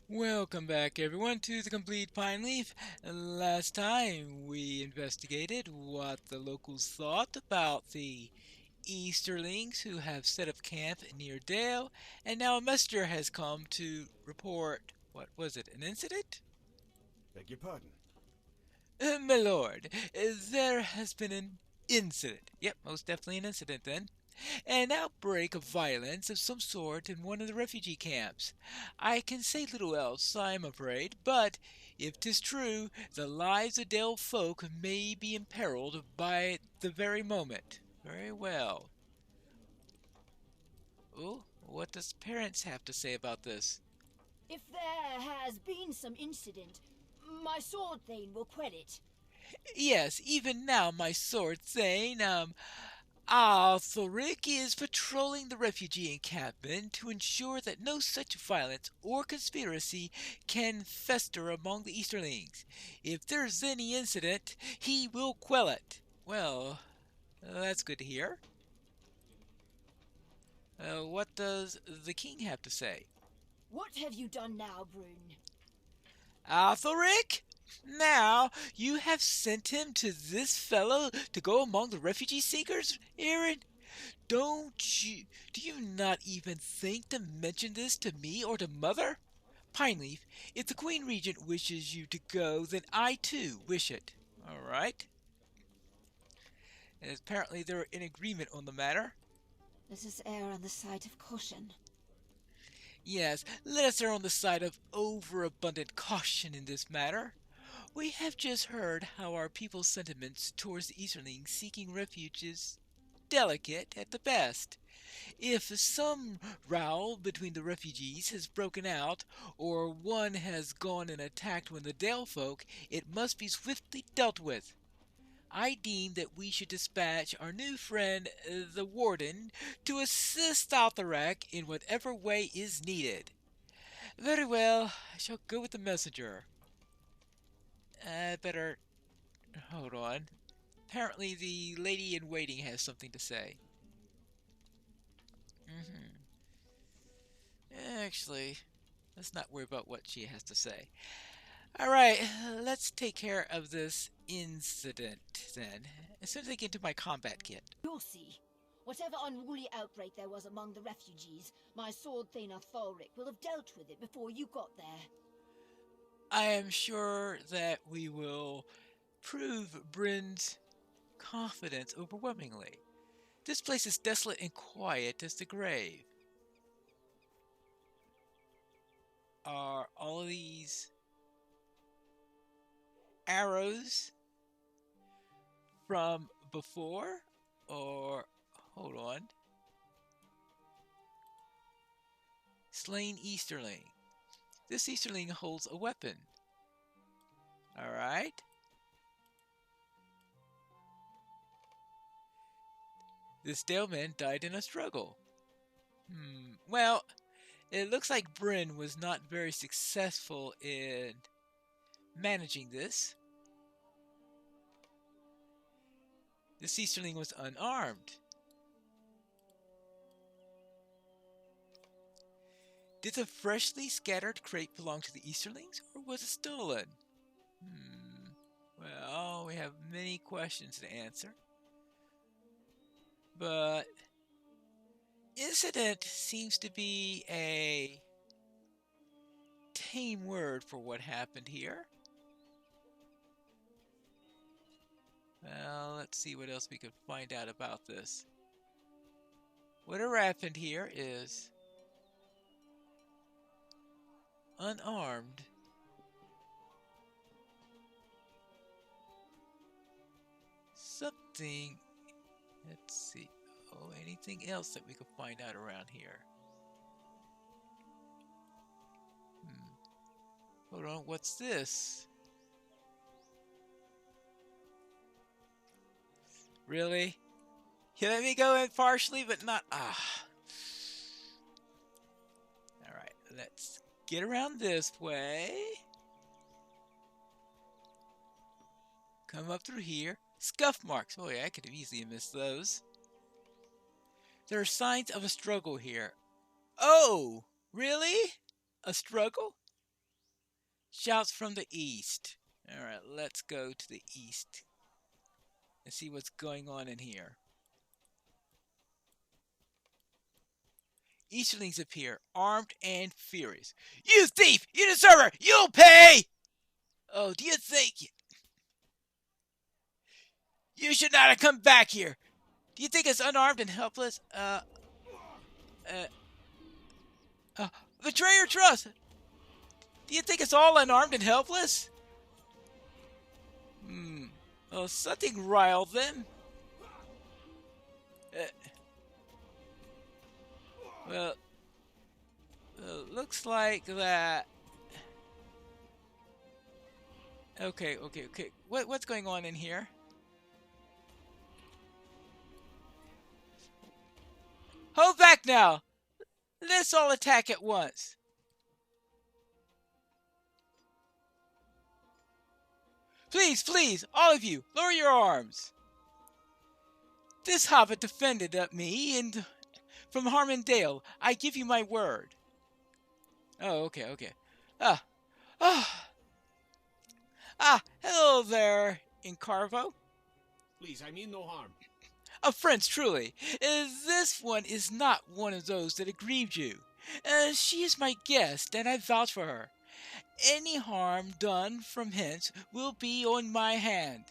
Welcome back, everyone, to the Complete Pineleaf. Last time we investigated what the locals thought about the Easterlings who have set up camp near Dale, and now a messenger has come to report, what was it, an incident? Beg your pardon. My lord, there has been an incident. Yep, most definitely an incident then. An outbreak of violence of some sort in one of the refugee camps. I can say little else, I'm afraid, but if 'tis true, the lives of Dale folk may be imperiled by it the very moment. Very well. Oh, what does parents have to say about this? If there has been some incident, my sword thane will quell it. Yes, even now my sword saying, Thoric is patrolling the refugee encampment to ensure that no such violence or conspiracy can fester among the Easterlings. If there's any incident, he will quell it. Well, that's good to hear. What does the king have to say? What have you done now, Brune? Thoric? Now you have sent him to this fellow to go among the refugee seekers, Aaron? Do you not even think to mention this to me or to mother? Pineleaf, if the Queen Regent wishes you to go, then I too wish it. All right? And apparently they're in agreement on the matter. Let us err on the side of caution. Yes, let us err on the side of overabundant caution in this matter. We have just heard how our people's sentiments towards the Easterlings seeking refuge is delicate at the best. If some row between the refugees has broken out, or one has gone and attacked one of the Dale folk, it must be swiftly dealt with. I deem that we should dispatch our new friend, the warden, to assist Altharak in whatever way is needed. Very well, I shall go with the messenger. Better hold on. Apparently, the lady in waiting has something to say. Hmm. Actually, let's not worry about what she has to say. Alright, let's take care of this incident then. As soon as I get into my combat kit. You'll see. Whatever unruly outbreak there was among the refugees, my sword thaner Thoric will have dealt with it before you got there. I am sure that we will prove Bryn's confidence overwhelmingly. This place is desolate and quiet as the grave. Are all of these arrows from before? Or, hold on. Slain Easterling. This Easterling holds a weapon. Alright. This Daleman died in a struggle. Well, it looks like Bryn was not very successful in managing this. This Easterling was unarmed. Did the freshly scattered crate belong to the Easterlings, or was it stolen? Well, we have many questions to answer. But incident seems to be a tame word for what happened here. Well, let's see what else we can find out about this. Whatever happened here is unarmed. Something. Let's see. Oh, anything else that we can find out around here? Hold on, what's this? Really? You let me go in partially, but not. Alright, let's get around this way. Come up through here. Scuff marks. Oh, yeah, I could have easily missed those. There are signs of a struggle here. Oh, really? A struggle? Shouts from the east. Alright, let's go to the east and see what's going on in here. Easterlings appear, armed and furious. You thief! You deserter! You'll pay! Oh, do you think you should not have come back here? Do you think it's unarmed and helpless? Uh, uh, Betray your trust! Do you think it's all unarmed and helpless? Well, something riled them. Uh, well, looks like that. Okay. What's going on in here? Hold back now! Let's all attack at once. Please, all of you, lower your arms. This hobbit defended me and from harm and dale. I give you my word. Oh, okay. Ah, ah, hello there, Incarvo. Please, I mean no harm. Friends, truly. This one is not one of those that aggrieved you. She is my guest, and I vouch for her. Any harm done from hence will be on my head.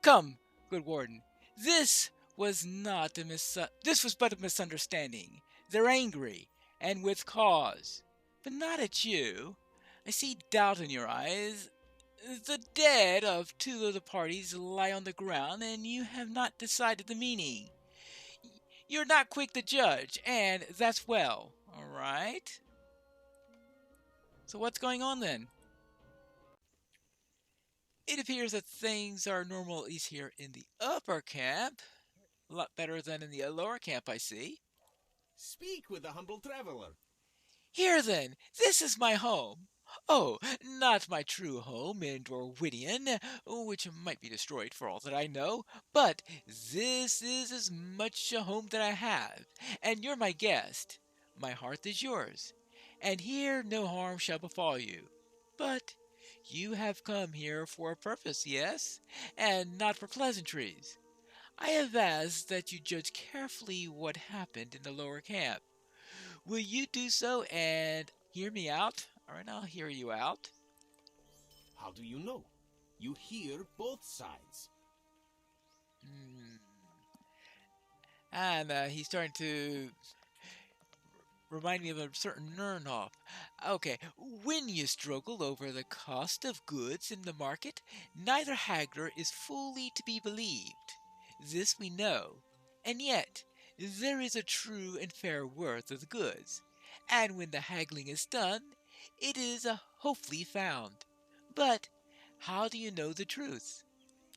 Come, good warden. This was but a misunderstanding. They're angry, and with cause. But not at you. I see doubt in your eyes. The dead of two of the parties lie on the ground, and you have not decided the meaning. You're not quick to judge, and that's well, all right? So what's going on then? It appears that things are normal at least here in the upper camp. A lot better than in the lower camp, I see. Speak with the humble traveler. Here then, this is my home. Oh, not my true home in Dorwittian, which might be destroyed for all that I know, but this is as much a home that I have, and you're my guest. My hearth is yours, and here no harm shall befall you. But you have come here for a purpose, yes, and not for pleasantries. I have asked that you judge carefully what happened in the lower camp. Will you do so and hear me out? All right, I'll hear you out. How do you know? You hear both sides. And he's starting to remind me of a certain Nernhoff. Okay, when you struggle over the cost of goods in the market, neither haggler is fully to be believed. This we know, and yet there is a true and fair worth of the goods, and when the haggling is done, it is hopefully found. But how do you know the truth?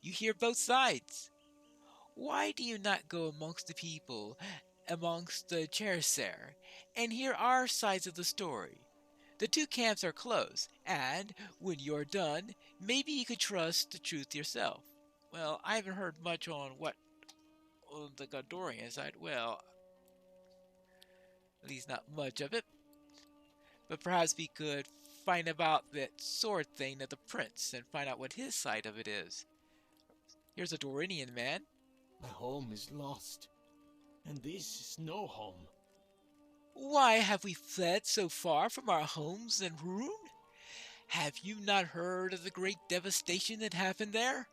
You hear both sides. Why do you not go amongst the people, amongst the Chairser, and hear our sides of the story? The two camps are close, and when you're done, maybe you could trust the truth yourself. Well, I haven't heard much on the Gondorian side. Well, at least not much of it. But perhaps we could find about that sword thing of the prince and find out what his side of it is. Here's a Dorinian man. My home is lost, and this is no home. Why have we fled so far from our homes and ruin? Have you not heard of the great devastation that happened there?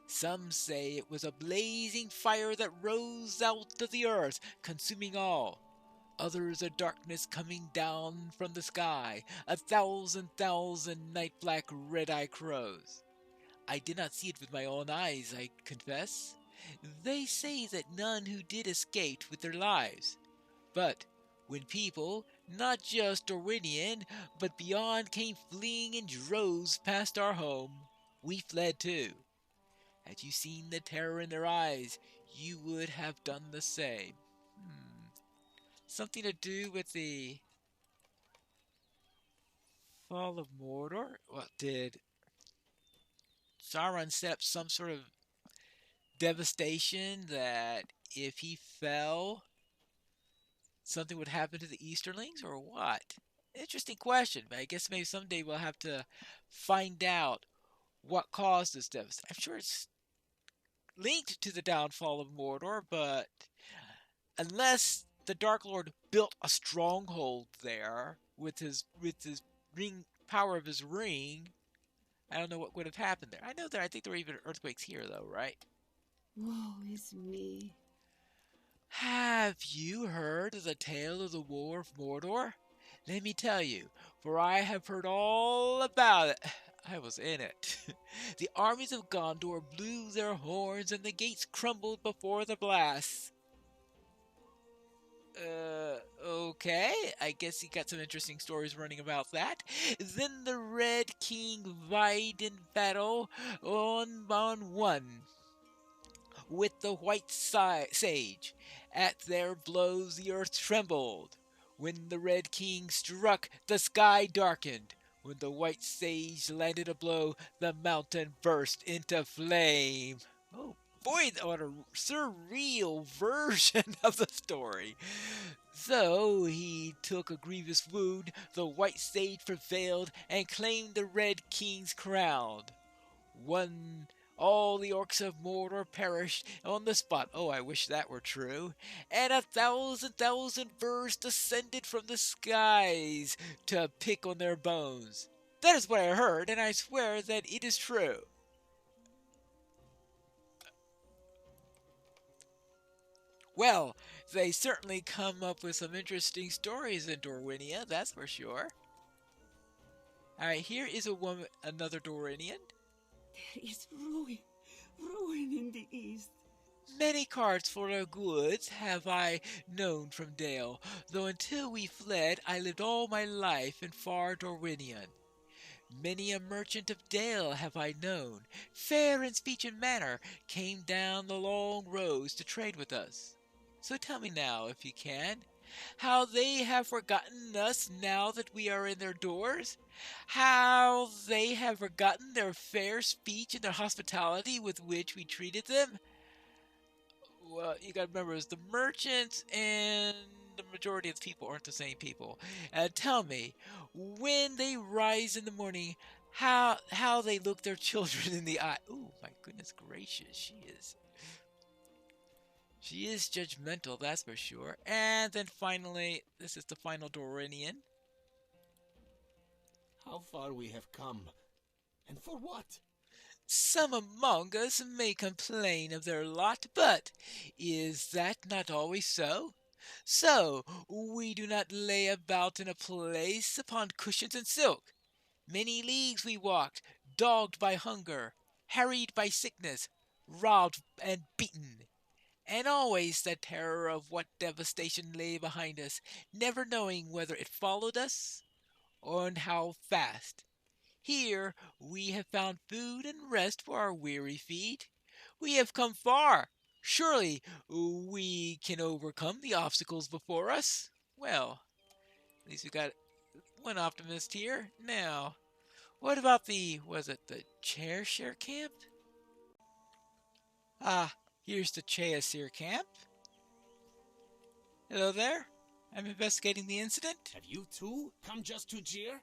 Some say it was a blazing fire that rose out of the earth, consuming all. Others a darkness coming down from the sky, 1,000 night black red-eyed crows. I did not see it with my own eyes, I confess. They say that none who did escaped with their lives. But when people, not just Dorwinian, but beyond came fleeing in droves past our home, we fled too. Had you seen the terror in their eyes, you would have done the same. Something to do with the fall of Mordor? What, did Sauron set up some sort of devastation that if he fell, something would happen to the Easterlings, or what? Interesting question. I guess maybe someday we'll have to find out what caused this deficit. I'm sure it's linked to the downfall of Mordor, but unless the Dark Lord built a stronghold there with his ring power of his ring, I don't know what would have happened there. I think there were even earthquakes here though, right? Woe is me. Have you heard of the tale of the War of Mordor? Let me tell you, for I have heard all about it. I was in it. The armies of Gondor blew their horns and the gates crumbled before the blast. Okay. I guess you got some interesting stories running about that. Then the Red King vied in battle on one with the white sage. At their blows the earth trembled. When the Red King struck, the sky darkened. When the white sage landed a blow, the mountain burst into flame. Oh boy, what a surreal version of the story. So he took a grievous wound, the white sage prevailed and claimed the Red King's crown. One all the orcs of Mordor perished on the spot. Oh, I wish that were true. And 1,000 birds descended from the skies to pick on their bones. That is what I heard, and I swear that it is true. Well, they certainly come up with some interesting stories in Dorwinia, that's for sure. Alright, here is another Dorinian. There is ruin in the east. Many carts full of goods have I known from Dale, though until we fled I lived all my life in far Dorwinion. Many a merchant of Dale have I known, fair in speech and manner, came down the long roads to trade with us. So tell me now, if you can, how they have forgotten us now that we are in their doors? How they have forgotten their fair speech and their hospitality with which we treated them? Well, you gotta remember, it's the merchants and the majority of the people aren't the same people. Tell me, when they rise in the morning, how they look their children in the eye. Oh my goodness gracious, she is judgmental, that's for sure. And then finally, this is the final Dorinian. How far we have come, and for what? Some among us may complain of their lot, but is that not always so? So, we do not lay about in a place upon cushions and silk. Many leagues we walked, dogged by hunger, harried by sickness, robbed and beaten. And always the terror of what devastation lay behind us, never knowing whether it followed us or how fast. Here we have found food and rest for our weary feet. We have come far. Surely we can overcome the obstacles before us. Well, at least we got one optimist here. Now, what about the Cheshire camp? Ah, here's the Cheshire camp. Hello there. I'm investigating the incident. Have you too come just to jeer?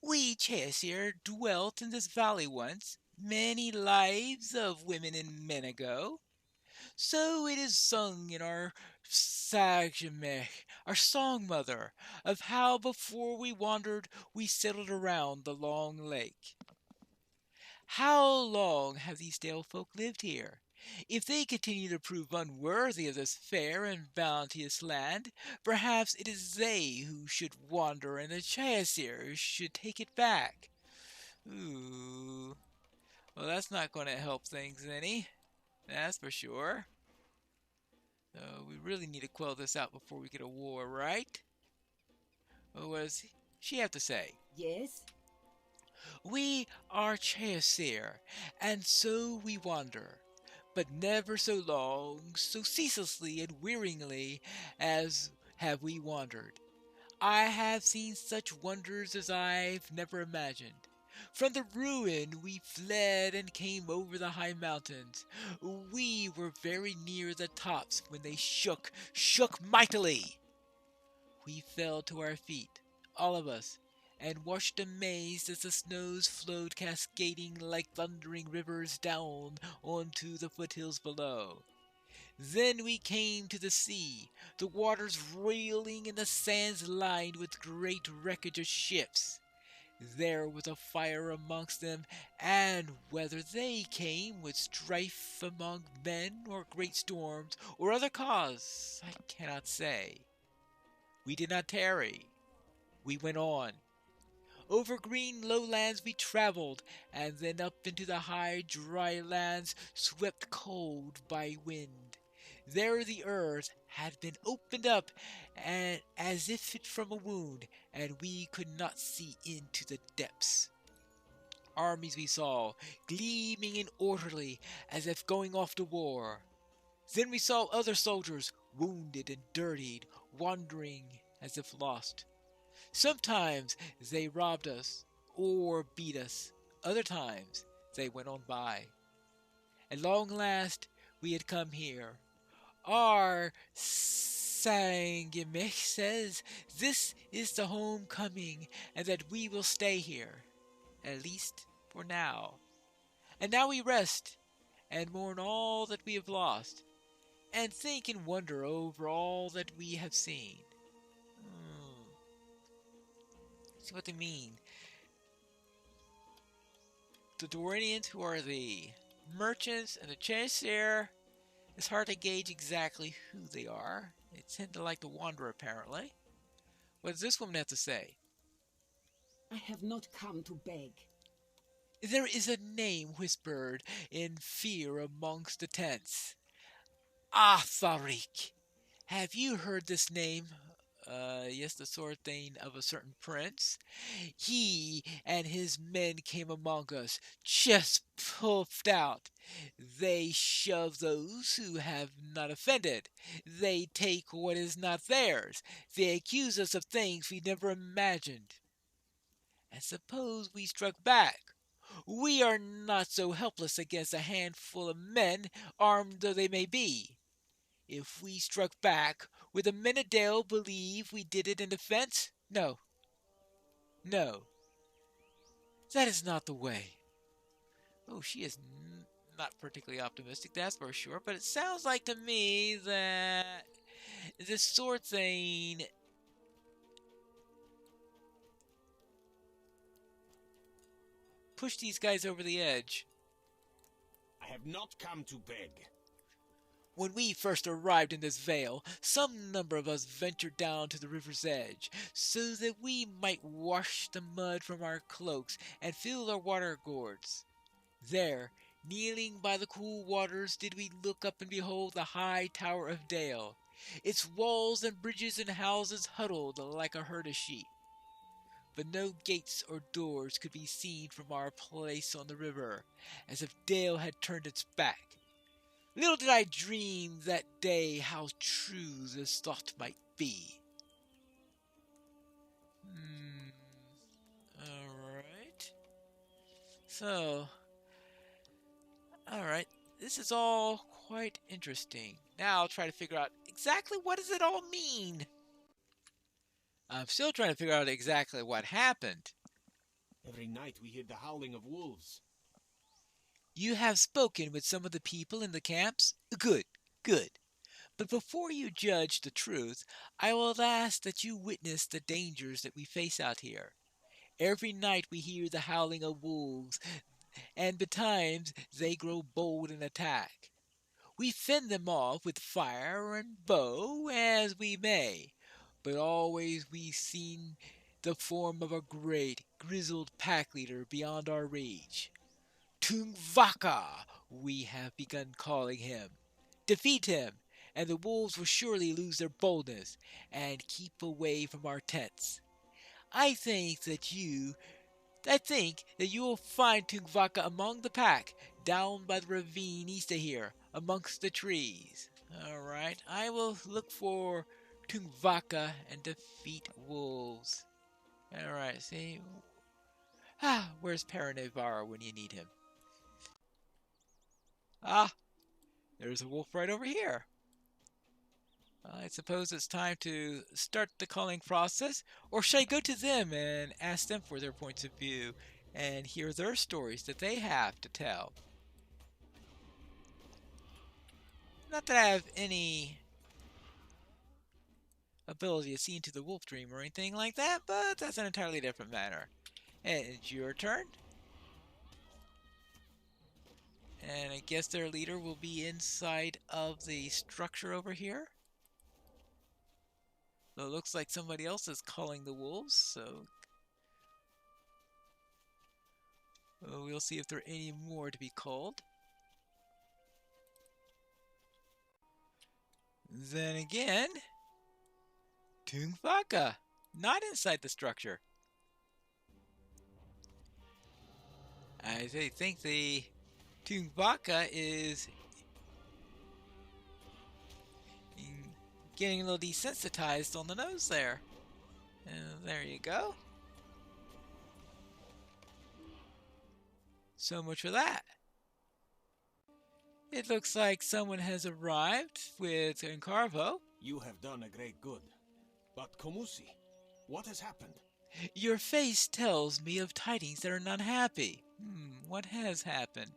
We Cheshire dwelt in this valley once, many lives of women and men ago. So it is sung in our Sagmech, our song mother, of how before we wandered we settled around the long lake. How long have these Dale folk lived here? If they continue to prove unworthy of this fair and bounteous land, perhaps it is they who should wander and the Cheshire should take it back. Ooh. Well, that's not going to help things any. That's for sure. We really need to quell this out before we get a war, right? What does she have to say? Yes? We are Cheshire, and so we wander, but never so long, so ceaselessly and wearingly as have we wandered. I have seen such wonders as I've never imagined. From the ruin we fled and came over the high mountains. We were very near the tops when they shook mightily. We fell to our feet. all of us, and watched amazed as the snows flowed cascading like thundering rivers down onto the foothills below. Then we came to the sea, the waters roiling and the sands lined with great wreckage of ships. There was a fire amongst them, and whether they came with strife among men, or great storms, or other cause, I cannot say. We did not tarry. We went on. Over green lowlands we traveled, and then up into the high dry lands swept cold by wind. There the earth had been opened up, and as if it from a wound, and we could not see into the depths. Armies we saw, gleaming and orderly, as if going off to war. Then we saw other soldiers, wounded and dirtied, wandering as if lost. Sometimes they robbed us or beat us. Other times they went on by. At long last we had come here. Our Sangimich says this is the homecoming and that we will stay here, at least for now. And now we rest and mourn all that we have lost, and think and wonder over all that we have seen. See what they mean. The Dorians, who are the merchants and the chasseurs, it's hard to gauge exactly who they are. They tend to like to wander, apparently. What does this woman have to say? I have not come to beg. There is a name whispered in fear amongst the tents. Atharik. Have you heard this name? Yes, the sort thing of a certain prince. He and his men came among us, chest puffed out. They shove those who have not offended. They take what is not theirs. They accuse us of things we never imagined. And suppose we struck back? We are not so helpless against a handful of men, armed though they may be. If we struck back, would the Menadale believe we did it in defense? No. No. That is not the way. Oh, she is not particularly optimistic, that's for sure, but it sounds like to me that this sword thing pushed these guys over the edge. I have not come to beg. When we first arrived in this vale, some number of us ventured down to the river's edge, so that we might wash the mud from our cloaks and fill our water gourds. There, kneeling by the cool waters, did we look up and behold the high tower of Dale, its walls and bridges and houses huddled like a herd of sheep. But no gates or doors could be seen from our place on the river, as if Dale had turned its back. Little did I dream that day how true this thought might be. Alright. So, alright. This is all quite interesting. Now I'll try to figure out exactly what does it all mean. I'm still trying to figure out exactly what happened. Every night we hear the howling of wolves. You have spoken with some of the people in the camps? Good, good. But before you judge the truth, I will ask that you witness the dangers that we face out here. Every night we hear the howling of wolves, and betimes they grow bold and attack. We fend them off with fire and bow as we may, but always we see the form of a great, grizzled pack leader beyond our reach. Tungvaka, we have begun calling him. Defeat him, and the wolves will surely lose their boldness and keep away from our tents. I think that you will find Tungvaka among the pack, down by the ravine east of here, amongst the trees. Alright, I will look for Tungvaka and defeat wolves. Alright, see. Where's Pineleaf when you need him? Ah, there's a wolf right over here. I suppose it's time to start the calling process, or should I go to them and ask them for their points of view and hear their stories that they have to tell? Not that I have any ability to see into the wolf dream or anything like that, but that's an entirely different matter. And it's your turn. And I guess their leader will be inside of the structure over here. So it looks like somebody else is calling the wolves, so we'll see if there are any more to be called. Then again, Tungvaka, not inside the structure. I think the Tungvaka is getting a little desensitized on the nose there. And there you go. So much for that. It looks like someone has arrived with Nkarvo. You have done a great good. But Komusi, what has happened? Your face tells me of tidings that are not happy. What has happened?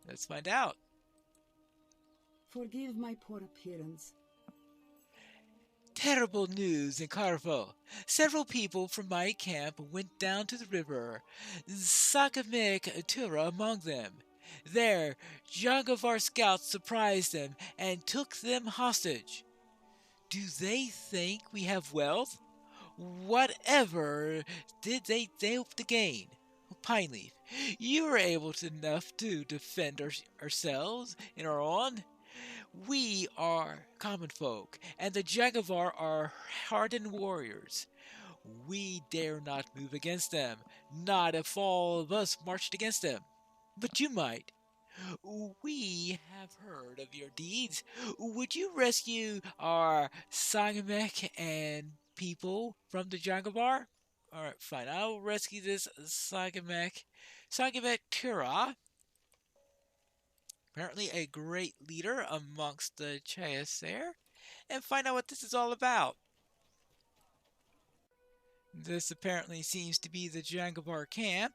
Let's find out. Forgive my poor appearance. Terrible news in Carvo. Several people from my camp went down to the river, Sakamek Tura among them. There, Jangavar scouts surprised them and took them hostage. Do they think we have wealth? Whatever did they hope to gain? Pineleaf, you were able enough to defend ourselves in our own. We are common folk, and the Jagavar are hardened warriors. We dare not move against them, not if all of us marched against them. But you might. We have heard of your deeds. Would you rescue our Sangamek and people from the Jagavar? Alright, fine. I'll rescue this Sangamek Kura. Apparently a great leader amongst the Chayas there, and find out what this is all about. This apparently seems to be the Jangavar camp.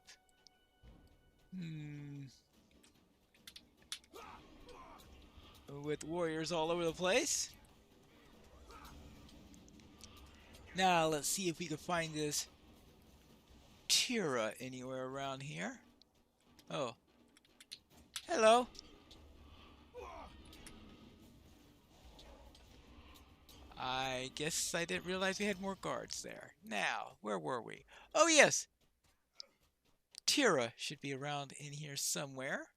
With warriors all over the place. Now let's see if we can find this Tira anywhere around here. Oh. Hello. I guess I didn't realize we had more guards there. Now, where were we? Oh, yes! Tira should be around in here somewhere.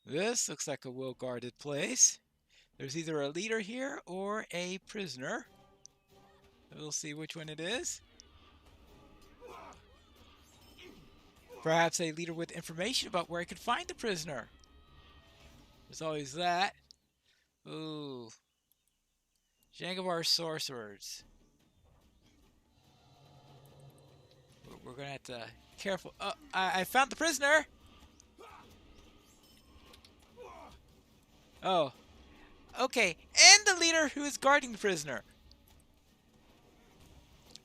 This looks like a well-guarded place. There's either a leader here or a prisoner. We'll see which one it is. Perhaps a leader with information about where I could find the prisoner. There's always that. Ooh. Jangavar sorcerers. We're gonna have to careful. Oh, I found the prisoner. Oh. Okay, and the leader who is guarding the prisoner.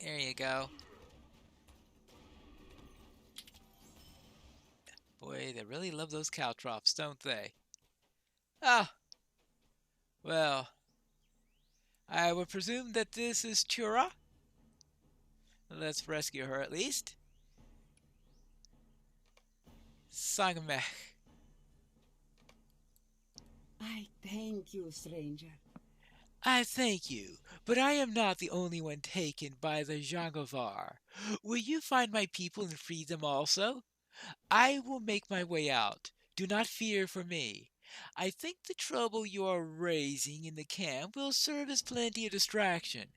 There you go. Boy, they really love those caltrops, don't they? Ah. Well, I would presume that this is Chura. Let's rescue her at least. Sangamek. I thank you, stranger. I thank you, but I am not the only one taken by the Jangavar. Will you find my people and free them also? I will make my way out. Do not fear for me. I think the trouble you are raising in the camp will serve as plenty of distraction.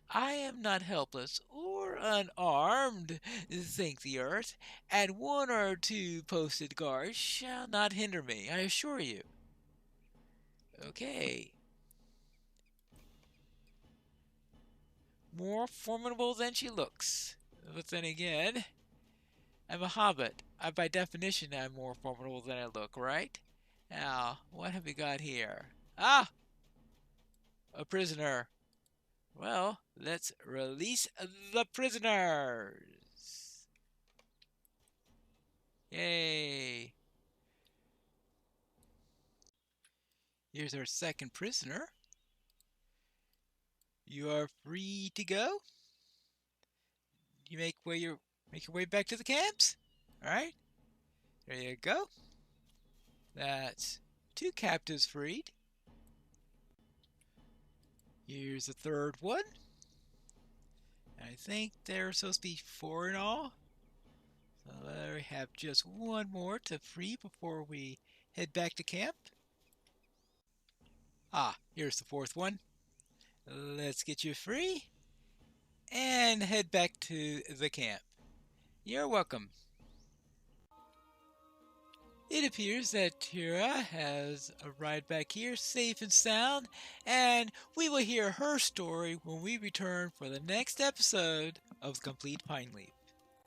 I am not helpless or unarmed, thank the earth, and one or two posted guards shall not hinder me, I assure you. Okay. More formidable than she looks. But then again, I'm a hobbit. By definition, I'm more formidable than I look, right? Now, what have we got here? Ah! A prisoner. Well, let's release the prisoners. Yay! Here's our second prisoner. You are free to go. You make your way back to the camps. All right. There you go. That's 2 captives freed. Here's the third one. I think there are supposed to be 4 in all. So we have just 1 more to free before we head back to camp. Ah, here's the 4th one. Let's get you free and head back to the camp. You're welcome. It appears that Tira has arrived back here safe and sound, and we will hear her story when we return for the next episode of Complete Pineleaf.